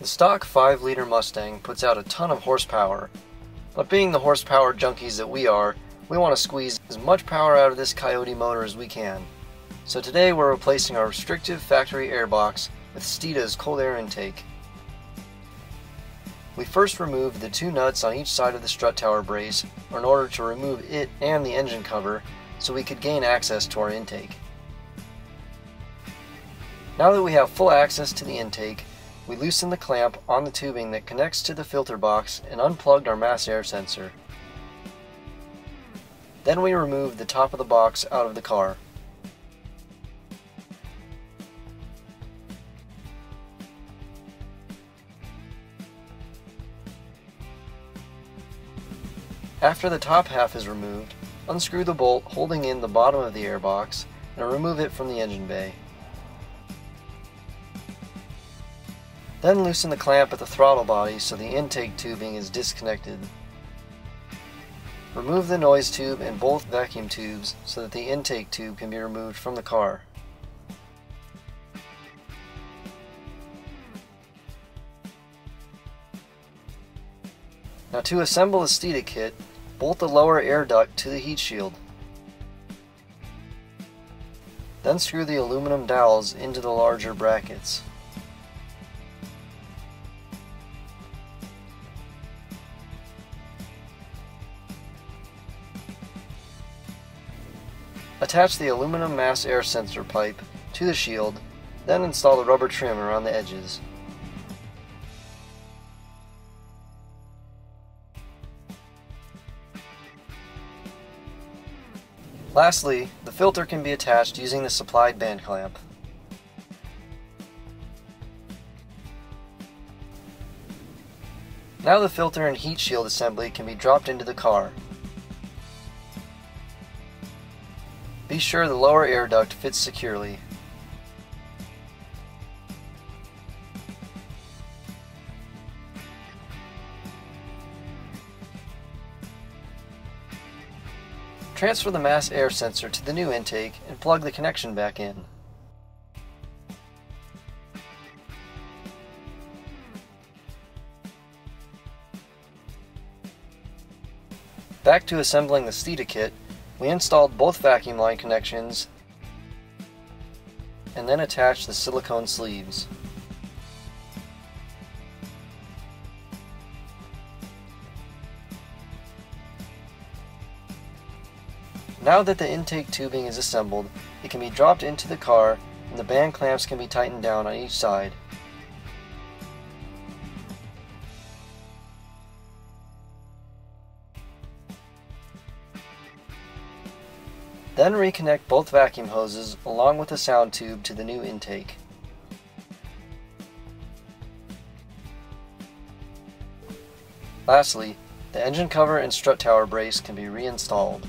The stock 5-liter Mustang puts out a ton of horsepower, but being the horsepower junkies that we are, we want to squeeze as much power out of this Coyote motor as we can. So today we're replacing our restrictive factory airbox with Steeda's cold air intake. We first removed the 2 nuts on each side of the strut tower brace in order to remove it and the engine cover so we could gain access to our intake. Now that we have full access to the intake, we loosened the clamp on the tubing that connects to the filter box and unplugged our mass air sensor. Then we removed the top of the box out of the car. After the top half is removed, unscrew the bolt holding in the bottom of the airbox and remove it from the engine bay. Then loosen the clamp at the throttle body so the intake tubing is disconnected. Remove the noise tube and both vacuum tubes so that the intake tube can be removed from the car. Now to assemble the Steeda kit, bolt the lower air duct to the heat shield. Then screw the aluminum dowels into the larger brackets. Attach the aluminum mass air sensor pipe to the shield, then install the rubber trim around the edges. Lastly, the filter can be attached using the supplied band clamp. Now the filter and heat shield assembly can be dropped into the car. Be sure the lower air duct fits securely. Transfer the mass air sensor to the new intake and plug the connection back in. Back to assembling the Steeda kit, we installed both vacuum line connections and then attached the silicone sleeves. Now that the intake tubing is assembled, it can be dropped into the car and the band clamps can be tightened down on each side. Then reconnect both vacuum hoses along with the sound tube to the new intake. Lastly, the engine cover and strut tower brace can be reinstalled.